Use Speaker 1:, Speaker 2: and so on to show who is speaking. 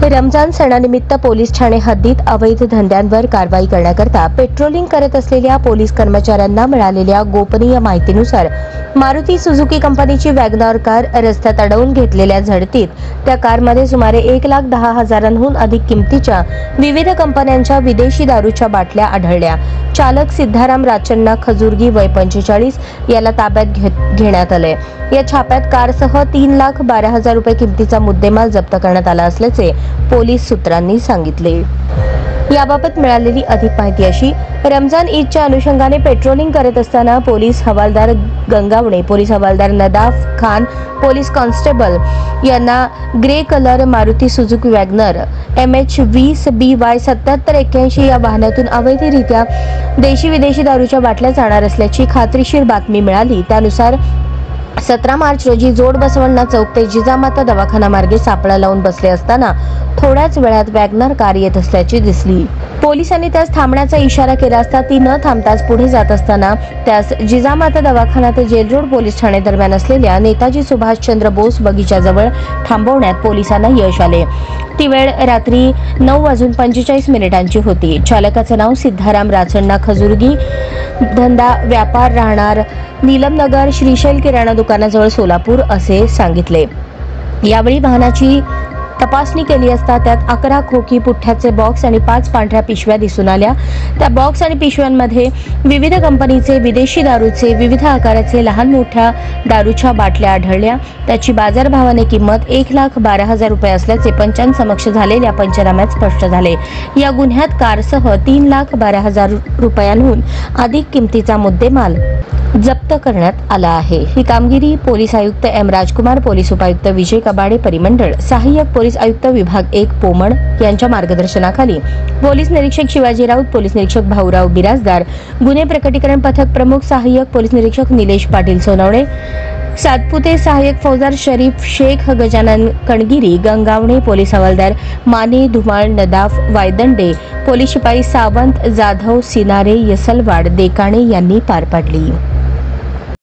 Speaker 1: रमजान सणानिमित्त पोलीस ठाणे हद्दीत अवैध धंद्यांवर कारवाई करण्याकरता पेट्रोलिंग करत असलेल्या पोलीस कर्मचाऱ्यांना मिळालेल्या गोपनीय माहितीनुसार मारुती सुझुकी कंपनीची वॅगनॉर कार रस्त्यात अडवून घेतलेल्या झडतीत त्या कारमध्ये सुमारे 1,10,000हून अधिक किमतीच्या विविध कंपन्यांच्या विदेशी दारूच्या बाटल्या आढळल्या। चालक सिद्धाराम राचन्ना खजुर्गी वय 45 याला ताब्यात घेण्यात आले। या छाप्यात कारसह 3,12,000 रुपये किमतीचा मुद्देमाल जप्त करण्यात आला असल्याचे पोलीस सूत्रांनी सांगितले। याबाबत मिळालेली अधिक माहिती अशी, रमजान ईदच्या अनुषंगाने पेट्रोलिंग करत असताना पोलीस हवालदार गंगावणे, पोलीस हवालदार नदाफ खान, पोलीस कॉन्स्टेबल यांना grey colour Maruti Suzuki WagonR MH20 BY 7781 या वाहनातून अवैधरित्या देशी विदेशी दारूच्या बाटल्या जाणार असल्याची खात्रीशीर बातमी मिळाली। त्यानुसार 17 मार्च रोजी जोड बसवण्णा चौक ते जिजामाता दवाखाना मार्गे सापळा लावून बसले असताना थोड्याच वेळात वॅगनर कार येत असल्याची दिसली। पोलिसांनी त्यास थांबण्याचा इशारा केला असता ती न थांबताच पुढे जात असताना त्यास जिजामाता दवाखाना ते जेल रोड पोलीस ठाणे दरम्यान असलेल्या नेताजी सुभाषचंद्र बोस बगीच्याजवळ थांबवण्यात पोलिसांना यश आले। ती वेळ रात्री 9:45 होती। चालकाचे नाव सिद्धाराम राचन्ना खजुर्गी, धंदा व्यापार, राहणार नीलमनगर, श्रीशैल किराणा दुकानाजवळ सोलापूर असे सांगितले। यावेळी वाहनाची तपासणी केली असता त्यात 11 खोकी पुठ्ठ्याचे बॉक्स आणि 5 पांढऱ्या पिशव्या दिसून आल्या। त्या बॉक्स आणि पिशव्यांमध्ये विविध कंपनीचे विदेशी दारूचे विविध आकाराचे लहान मोठ्या दारूच्या बाटल्या आढळल्या। त्याची बाजारभावाने किंमत 1,12,000 रुपये असल्याचे पंचांसमक्ष झालेल्या पंचनाम्यात स्पष्ट झाले। या गुन्ह्यात कारसह 3,12,000 रुपयांहून अधिक किमतीचा मुद्देमाल जप्त करण्यात आला आहे। ही कामगिरी पोलीस आयुक्त M राजकुमार, पोलीस उपायुक्त विजय कबाडे परिमंडळ, सहाय्यक पोलीस आयुक्त विभाग 1 पोमण यांच्या मार्गदर्शनाखाली पोलीस निरीक्षक शिवाजी राऊत, पोलीस निरीक्षक भाऊराव बिराजदार, गुन्हे प्रकटीकरण पथक प्रमुख सहाय्यक पोलीस निरीक्षक निलेश पाटील सोनवणे, सातपुते सहाय्यक फौजदार शरीफ शेख, गजानन कणगिरी, गंगावणे, पोलीस हवालदार माने धुमाळ, नदाफ वायदंडे, पोलीस शिपाई सावंत, जाधव, सिनारे, यसलवाड, देकाणे यांनी पार पाडली।